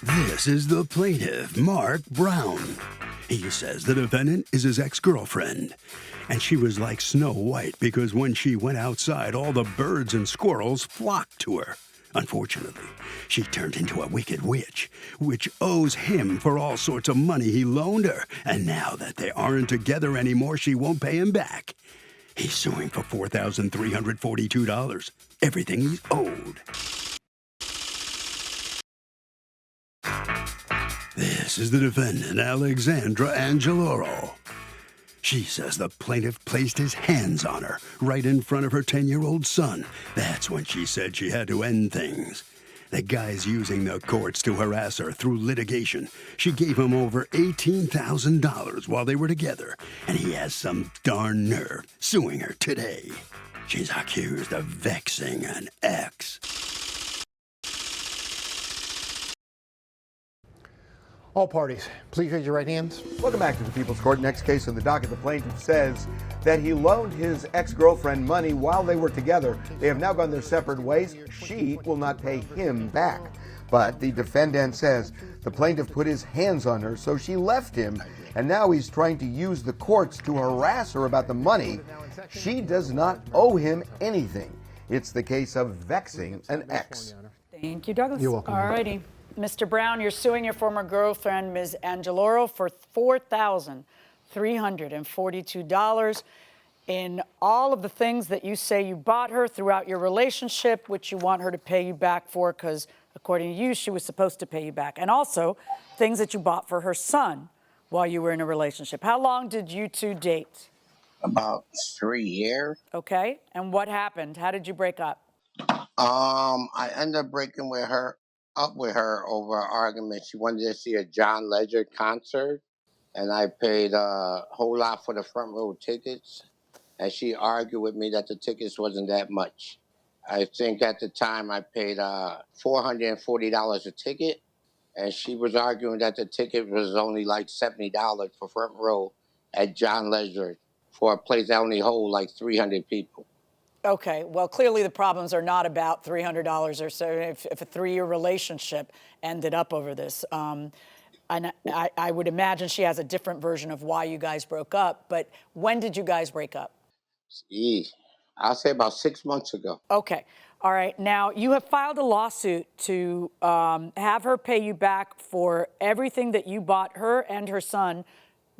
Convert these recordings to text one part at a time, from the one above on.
This is the plaintiff, Mark Brown. He says the defendant is his ex-girlfriend, and she was like Snow White because when she went outside, all the birds and squirrels flocked to her. Unfortunately, she turned into a wicked witch, which owes him for all sorts of money he loaned her, and now that they aren't together anymore, she won't pay him back. He's suing for $4,342, everything he's owed. This is the defendant, Alexandra Angeloro. She says the plaintiff placed his hands on her right in front of her 10-year-old son. That's when she said she had to end things. The guy's using the courts to harass her through litigation. She gave him over $18,000 while they were together, and he has some darn nerve suing her today. She's accused of vexing an ex. All parties, please raise your right hands. Welcome back to the People's Court. Next case on the docket, the plaintiff says that he loaned his ex-girlfriend money while they were together. They have now gone their separate ways. She will not pay him back. But the defendant says the plaintiff put his hands on her, so she left him, and now he's trying to use the courts to harass her about the money. She does not owe him anything. It's the case of vexing an ex. Thank you, Douglas. You're welcome. All righty. Mr. Brown, you're suing your former girlfriend, Ms. Angeloro, for $4,342 in all of the things that you say you bought her throughout your relationship, which you want her to pay you back for because, according to you, she was supposed to pay you back. And also things that you bought for her son while you were in a relationship. How long did you two date? About 3 years. Okay. And what happened? How did you break up? I ended up breaking up with her over an argument. She wanted to see a John Legend concert, and I paid a whole lot for the front row tickets, and she argued with me that the tickets wasn't that much. I think at the time I paid $440 a ticket, and she was arguing that the ticket was only like $70 for front row at John Legend for a place that only hold like 300 people. Okay, well, clearly the problems are not about $300 or so if a 3-year relationship ended up over this. And I would imagine she has a different version of why you guys broke up. But when did you guys break up? I'll say about 6 months ago. Okay, all right. Now, you have filed a lawsuit to have her pay you back for everything that you bought her and her son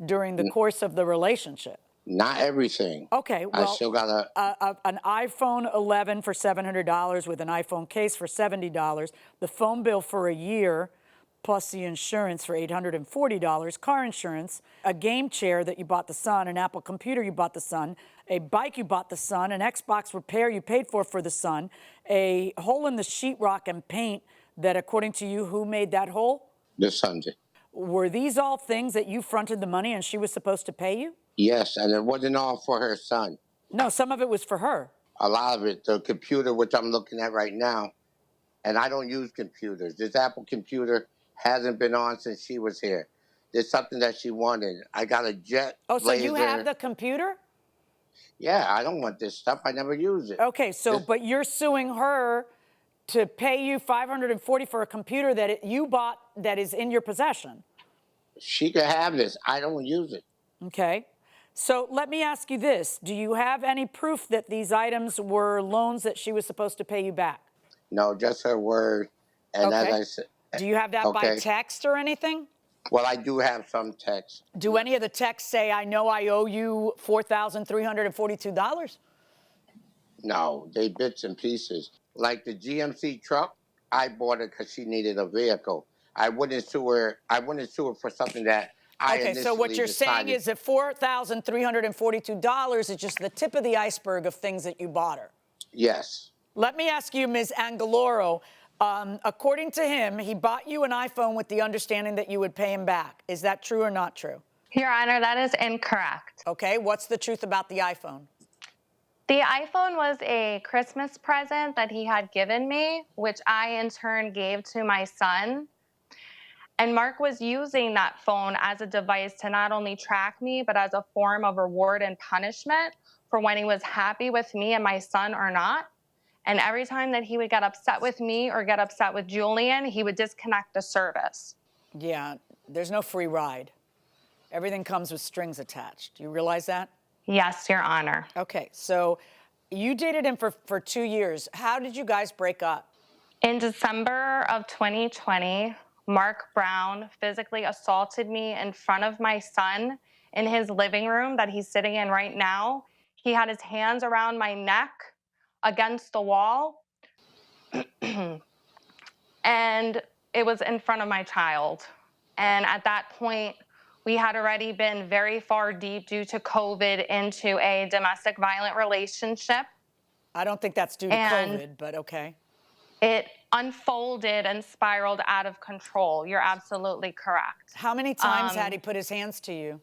during the course of the relationship. Not everything. Okay, well, I still got an iPhone 11 for $700 with an iPhone case for $70, the phone bill for a year, plus the insurance for $840, car insurance, a game chair that you bought the son, an Apple computer you bought the son, a bike you bought the son, an Xbox repair you paid for the son, a hole in the sheetrock and paint that, according to you, who made that hole? The son did. Were these all things that you fronted the money and she was supposed to pay you? Yes, and it wasn't all for her son. No, some of it was for her. A lot of it, the computer, which I'm looking at right now, and I don't use computers. This Apple computer hasn't been on since she was here. There's something that she wanted. I got a jet Oh, so laser. you have the computer? Yeah, I don't want this stuff. I never use it. Okay, so but you're suing her to pay you $540 for a computer that you bought that is in your possession. She could have this. I don't use it. Okay. So let me ask you this. Do you have any proof that these items were loans that she was supposed to pay you back? No, just her word. And Okay. as I said, Do you have that by text or anything? well, I do have some text. Do any of the texts say, I know I owe you $4,342? No, they bits and pieces. Like the GMC truck, I bought it because she needed a vehicle. I wouldn't sue her. I wouldn't sue her for something that I Okay, so what you're saying is that $4,342 is just the tip of the iceberg of things that you bought her. Yes. Let me ask you, Ms. Angeloro, according to him, he bought you an iPhone with the understanding that you would pay him back. Is that true or not true? Your Honor, that is incorrect. Okay, what's the truth about the iPhone? The iPhone was a Christmas present that he had given me, which I in turn gave to my son. And Mark was using that phone as a device to not only track me, but as a form of reward and punishment for when he was happy with me and my son or not. And every time that he would get upset with me or get upset with Julian, he would disconnect the service. Yeah, there's no free ride. Everything comes with strings attached. You realize that? Yes, Your Honor. Okay, so you dated him for 2 years. How did you guys break up? In December of 2020, Mark Brown physically assaulted me in front of my son in his living room that he's sitting in right now. He had his hands around my neck against the wall, and it was in front of my child. And at that point, we had already been very far deep due to COVID into a domestic violent relationship. I don't think that's due to COVID, but okay. It unfolded and spiraled out of control. You're absolutely correct. How many times had he put his hands to you?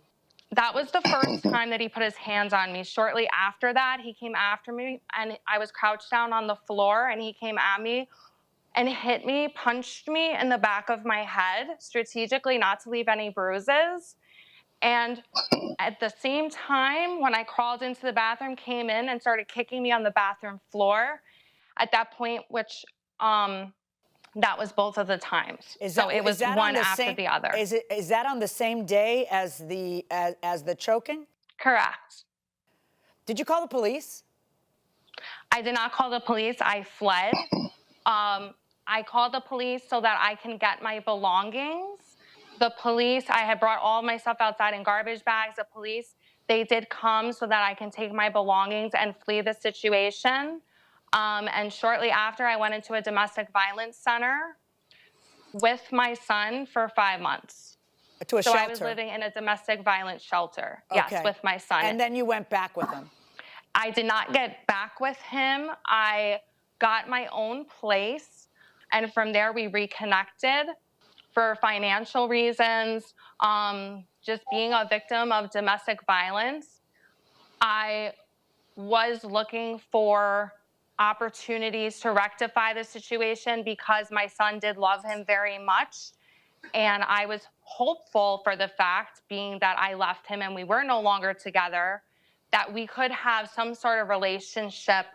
That was the first time that he put his hands on me. Shortly after that, he came after me, and I was crouched down on the floor, and he came at me and hit me, punched me in the back of my head, strategically not to leave any bruises. And at the same time, when I crawled into the bathroom, came in and started kicking me on the bathroom floor. At that point, which that was both of the times. So it was one after the other. Is that on the same day as the choking? Correct. Did you call the police? I did not call the police. I fled. I called the police so that I can get my belongings. The police, I had brought all my stuff outside in garbage bags. The police, they did come so that I can take my belongings and flee the situation. And shortly after, I went into a domestic violence center with my son for 5 months. To a shelter? So I was living in a domestic violence shelter, Okay. yes, with my son. And then you went back with him? I did not get back with him. I got my own place, and from there we reconnected for financial reasons, just being a victim of domestic violence. I was looking for opportunities to rectify the situation because my son did love him very much. And I was hopeful for the fact, being that I left him and we were no longer together, that we could have some sort of relationship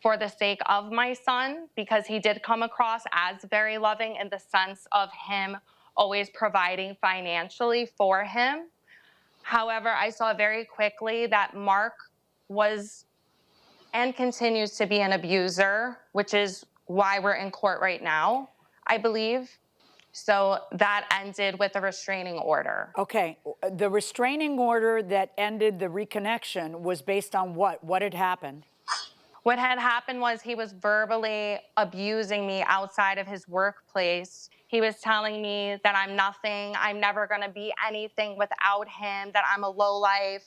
for the sake of my son, because he did come across as very loving in the sense of him always providing financially for him. However, I saw very quickly that Mark was and continues to be an abuser, which is why we're in court right now, I believe. So that ended with a restraining order. Okay, the restraining order that ended the reconnection was based on what? What had happened? What had happened was he was verbally abusing me outside of his workplace. He was telling me that I'm nothing, I'm never gonna be anything without him, that I'm a lowlife,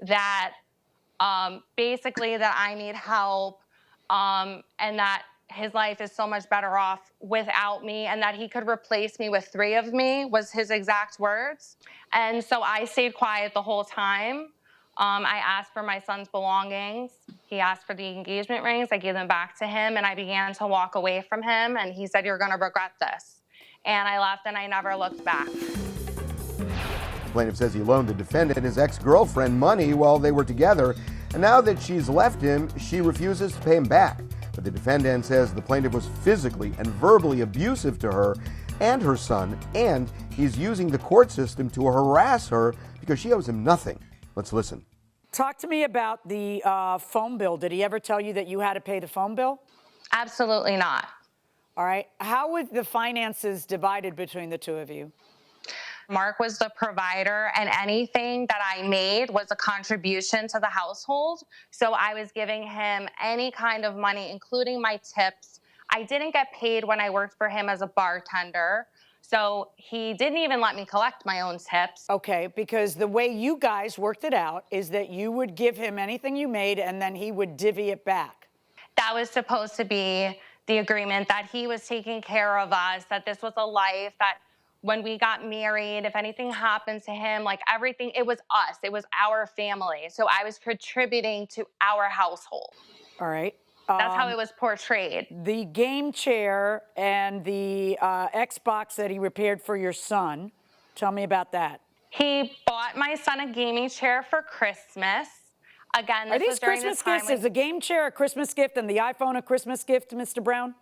that basically that I need help, and that his life is so much better off without me, and that he could replace me with 3 of me, was his exact words. And so I stayed quiet the whole time. I asked for my son's belongings. He asked for the engagement rings. I gave them back to him, and I began to walk away from him, and he said, "You're gonna regret this." And I left, and I never looked back. The plaintiff says he loaned the defendant his ex-girlfriend money while they were together, and now that she's left him, she refuses to pay him back. But the defendant says the plaintiff was physically and verbally abusive to her and her son, and he's using the court system to harass her because she owes him nothing. Let's listen. Talk to me about the phone bill. Did he ever tell you that you had to pay the phone bill? Absolutely not. All right. How were the finances divided between the two of you? Mark was the provider, and anything that I made was a contribution to the household. So I was giving him any kind of money, including my tips. I didn't get paid when I worked for him as a bartender. So he didn't even let me collect my own tips. Okay, because the way you guys worked it out is that you would give him anything you made and then he would divvy it back. That was supposed to be the agreement, that he was taking care of us, that this was a life, that when we got married, if anything happened to him, like everything, it was us, it was our family. So I was contributing to our household. All right. That's how it was portrayed. The game chair and the Xbox that he repaired for your son, tell me about that. He bought my son a gaming chair for Christmas. Again, Are this was these during Christmas the time gifts? Is the game chair a Christmas gift and the iPhone a Christmas gift, Mr. Brown?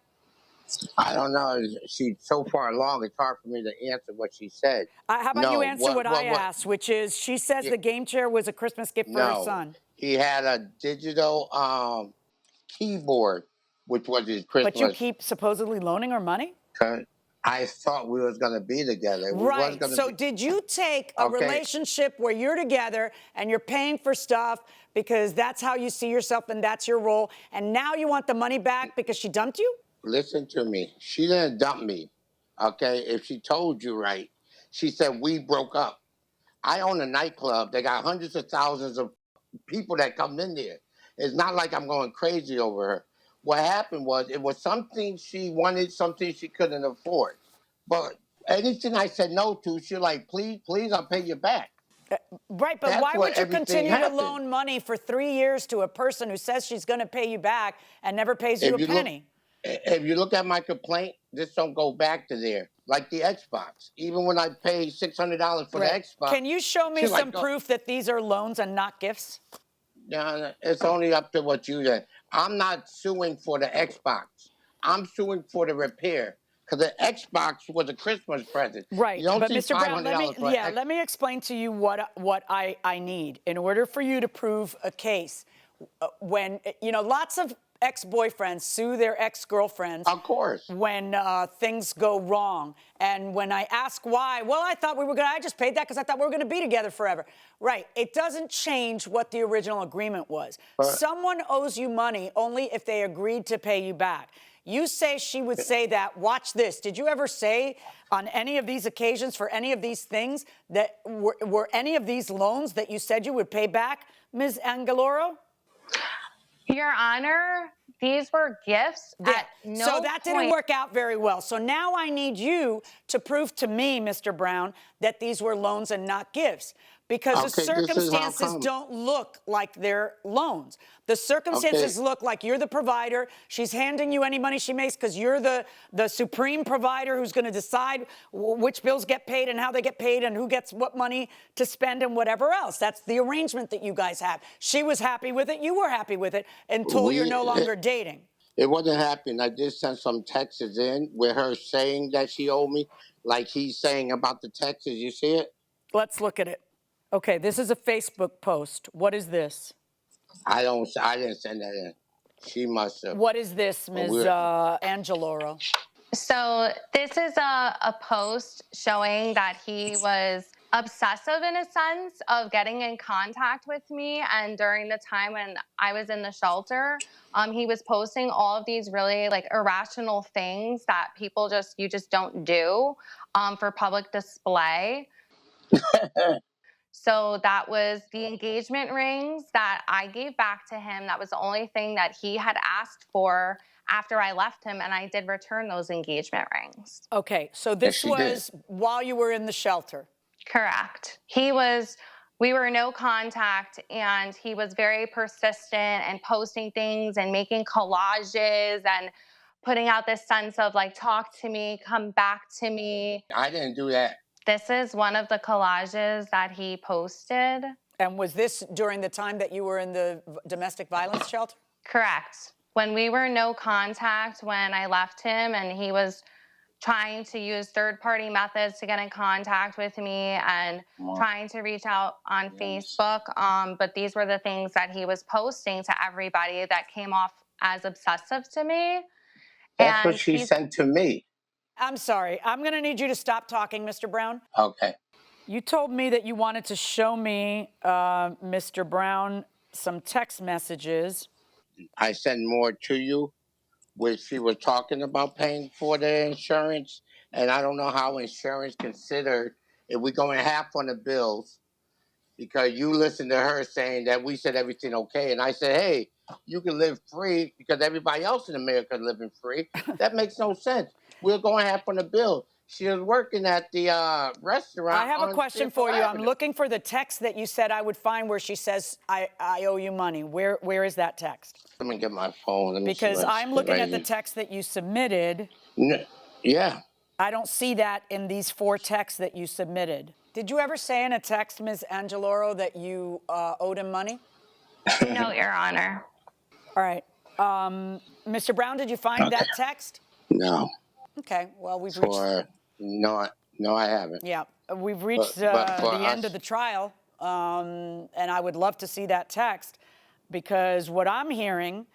I don't know. She's so far along, it's hard for me to answer what she said. How about you No, answer what I what? asked, which is she says Yeah, the game chair was a Christmas gift for her no, son. he had a digital keyboard, which was his But you Christmas. keep supposedly loaning her money? I thought we was gonna be together. We was Right. gonna So be did you take a okay. relationship where you're together and you're paying for stuff because that's how you see yourself and that's your role, and now you want the money back because she dumped you? Listen to me. She didn't dump me. Okay, if she told you right, she said we broke up. I own a nightclub. They got hundreds of thousands of people that come in there. It's not like I'm going crazy over her. What happened was it was something she wanted, something she couldn't afford. But anything I said no to, she like, please, please, I'll pay you back. Right, but That's why what would you everything continue to happened. loan money for 3 years to a person who says she's going to pay you back and never pays you a penny? If you look at my complaint, this don't go back to there. Like the Xbox. Even when I paid $600 for the Xbox. Can you show me she's some like, "Oh, proof that these are loans and not gifts? yeah, it's only up to what you did. I'm not suing for the Xbox. I'm suing for the repair. Because the Xbox was a Christmas present. Right, You don't but see Mr. Brown, $500 for an Xbox. let me explain to you what I need in order for you to prove a case. When lots of ex-boyfriends sue their ex-girlfriends. Of course. When things go wrong, and when I ask why, well, I just paid that because I thought we were gonna be together forever. Right, it doesn't change what the original agreement was. Someone owes you money only if they agreed to pay you back. You say she would say that. Watch this. Did you ever say on any of these occasions for any of these things that were any of these loans that you said you would pay back, Ms. Angeloro? Your Honor, these were gifts at no So that didn't point. work out very well. So now I need you to prove to me, Mr. Brown, that these were loans and not gifts. Because the Okay, this is how circumstances come. don't look like they're loans. The circumstances look like you're the provider. She's handing you any money she makes because you're the supreme provider who's going to decide which bills get paid and how they get paid and who gets what money to spend and whatever else. That's the arrangement that you guys have. She was happy with it. You were happy with it until you're no longer dating. It wasn't happening. I did send some texts in with her saying that she owed me. Like he's saying about the texts. You see it? Let's look at it. Okay, this is a Facebook post. What is this? I didn't send that in. She must have. What is this, Ms. Angeloro? So this is a post showing that he was obsessive in a sense of getting in contact with me. And during the time when I was in the shelter, he was posting all of these really irrational things that you just don't do for public display. So that was the engagement rings that I gave back to him. That was the only thing that he had asked for after I left him, and I did return those engagement rings. Okay, so this was while you were in the shelter. Correct. We were no contact, and he was very persistent and posting things and making collages and putting out this sense of talk to me, come back to me. I didn't do that. This is one of the collages that he posted. And was this during the time that you were in the domestic violence shelter? Correct. When we were no contact, when I left him and he was trying to use third-party methods to get in contact with me and trying to reach out on Facebook. But these were the things that he was posting to everybody that came off as obsessive to me. That's what she sent to me. I'm sorry. I'm going to need you to stop talking, Mr. Brown. Okay. You told me that you wanted to show me, Mr. Brown, some text messages. I sent more to you, which she was talking about paying for the insurance. And I don't know how insurance considered if we're going half on the bills, because you listened to her saying that we said everything okay. And I said, hey, you can live free because everybody else in America is living free. That makes no sense. We're going half on the bill. She was working at the restaurant. I have a question for you. I'm looking for the text that you said I would find where she says, I owe you money. Where is that text? Let me get my phone. Because I'm looking at the text that you submitted. Yeah. I don't see that in these 4 texts that you submitted. Did you ever say in a text, Ms. Angeloro, that you owed him money? No, Your Honor. All right. Mr. Brown, did you find that text? No. Okay. Well, we've reached. No, I haven't. Yeah, we've reached But for the end us- of the trial, and I would love to see that text, because what I'm hearing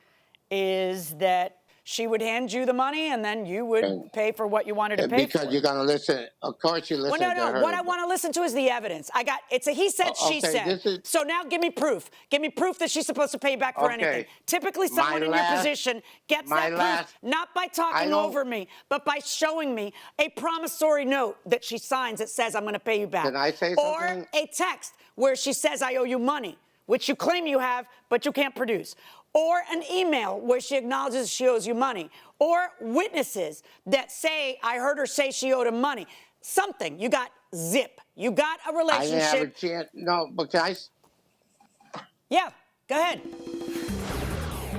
is that she would hand you the money and then you would pay for what you wanted to pay for. Because you're going to listen. Of course you listen Well, to her. What I want to listen to is the evidence. It's a he said, she said. So now give me proof. Give me proof that she's supposed to pay back for anything. Typically, someone in your position gets that proof not by talking over me, but by showing me a promissory note that she signs that says, I'm going to pay you back. Can I say something? Or a text where she says, I owe you money, which you claim you have, but you can't produce. Or an email where she acknowledges she owes you money. Or witnesses that say, I heard her say she owed him money. Something. You got zip. You got a relationship. I didn't have a chance. No, but can I? Yeah, go ahead.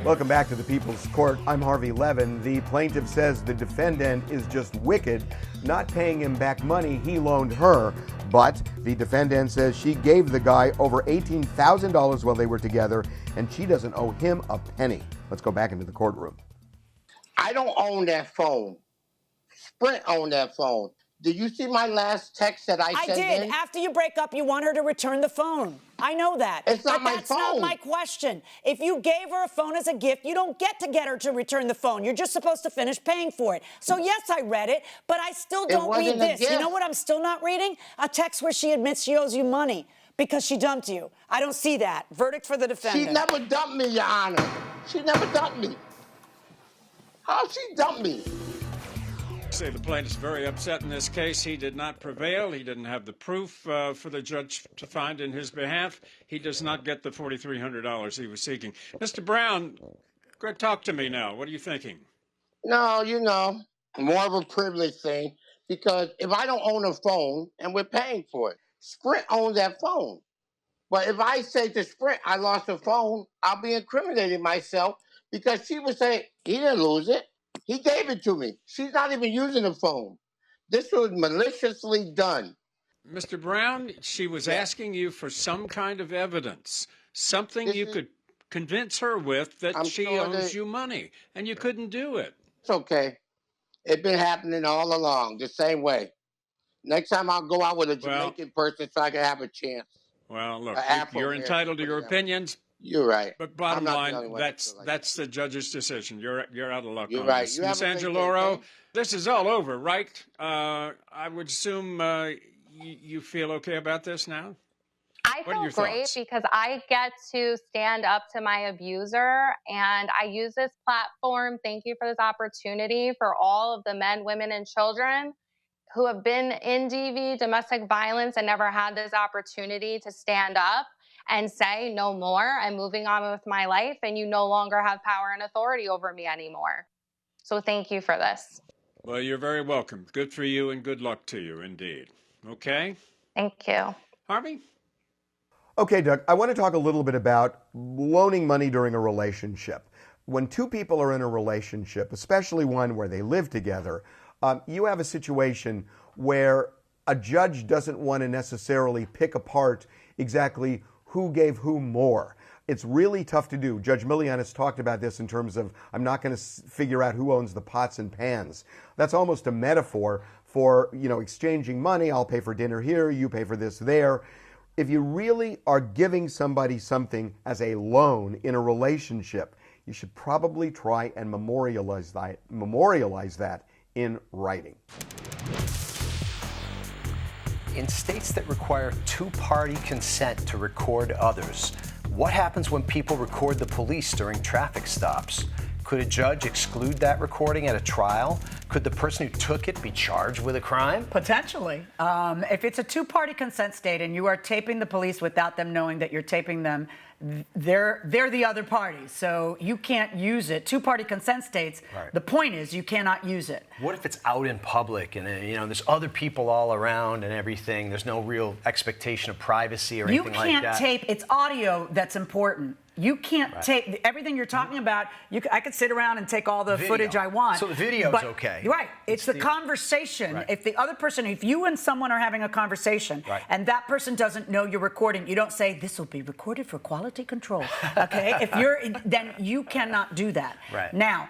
Welcome back to the People's Court. I'm Harvey Levin. The plaintiff says the defendant is just wicked, not paying him back money he loaned her. But the defendant says she gave the guy over $18,000 while they were together, and she doesn't owe him a penny. Let's go back into the courtroom. I don't own that phone. Sprint owned that phone. Did you see my last text that I sent in? I did. After you break up, you want her to return the phone. I know that. It's not but my that's phone. not my question. If you gave her a phone as a gift, you don't get her to return the phone. You're just supposed to finish paying for it. So yes, I read it, but I still don't read this. You know what I'm still not reading? A text where she admits she owes you money because she dumped you. I don't see that. Verdict for the defendant. She never dumped me, Your Honor. She never dumped me. How she dumped me? Say the plaintiff's very upset in this case. He did not prevail. He didn't have the proof for the judge to find in his behalf. He does not get the $4,300 he was seeking. Mr. Brown, talk to me now. What are you thinking? No, more of a privilege thing, because if I don't own a phone and we're paying for it, Sprint owns that phone. But if I say to Sprint I lost a phone, I'll be incriminating myself, because she would say, he didn't lose it. He gave it to me. She's not even using the phone. This was maliciously done. Mr. Brown, she was asking you for some kind of evidence, something you could convince her with that she owes you money, and you couldn't do it. It's okay. It's been happening all along, the same way. Next time I'll go out with a Jamaican person so I can have a chance. Well, look, you're entitled to your opinions. You're right. But bottom line, that's the judge's decision. You're out of luck. You're on right. this. Ms. Angeloro, this is all over, right? I would assume you feel okay about this now? I feel great because I get to stand up to my abuser, and I use this platform. Thank you for this opportunity for all of the men, women, and children who have been in DV, domestic violence, and never had this opportunity to stand up and say, no more, I'm moving on with my life, and you no longer have power and authority over me anymore. So thank you for this. Well, you're very welcome. Good for you, and good luck to you, indeed. Okay? Thank you. Harvey? Okay, Doug, I want to talk a little bit about loaning money during a relationship. When two people are in a relationship, especially one where they live together, you have a situation where a judge doesn't want to necessarily pick apart exactly who gave whom more. It's really tough to do. Judge Millian has talked about this in terms of, I'm not going to figure out who owns the pots and pans. That's almost a metaphor for, exchanging money. I'll pay for dinner here, you pay for this there. If you really are giving somebody something as a loan in a relationship, you should probably try and memorialize that in writing. In states that require two-party consent to record others, what happens when people record the police during traffic stops? Could a judge exclude that recording at a trial? Could the person who took it be charged with a crime? Potentially. If it's a two-party consent state and you are taping the police without them knowing that you're taping them, they're the other party. So you can't use it. Two-party consent states, right. The point is you cannot use it. What if it's out in public and there's other people all around and everything? There's no real expectation of privacy or anything like that. You can't tape. It's audio that's important. You can't take everything you're talking about. I could sit around and take all the footage I want. So the video's okay. Right. It's the conversation. Right. If the other person, if you and someone are having a conversation and that person doesn't know you're recording, you don't say, this will be recorded for quality control. Okay? Then you cannot do that. Right. Now,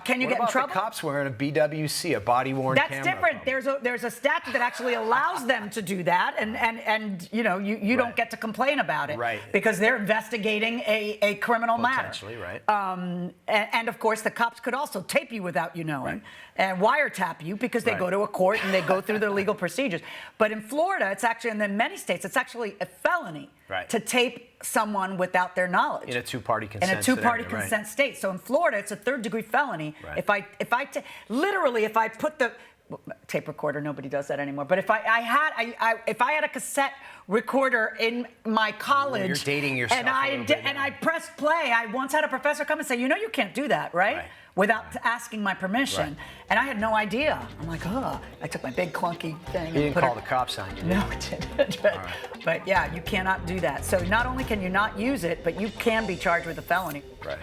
can you get in trouble? The cops wearing a BWC, a body-worn camera? That's different. There's a statute that actually allows them to do that, and you know you don't get to complain about it, because they're investigating a criminal matter. Potentially, right. And of course, the cops could also tape you without you knowing, and wiretap you because they go to a court and they go through their legal procedures. But in Florida, it's actually, and in many states, it's actually a felony to tape someone without their knowledge. In a two-party consent. In a two-party consent state. So in Florida, it's a third-degree felony. If I put the tape recorder, nobody does that anymore. But if I had a cassette recorder in my college, you're dating yourself and I pressed play, I once had a professor come and say, you know, you can't do that, right? Without asking my permission. And I had no idea. I'm like, oh. I took my big clunky thing. You didn't call the cops on you, did you? No, I didn't. But yeah, you cannot do that. So not only can you not use it, but you can be charged with a felony. Right.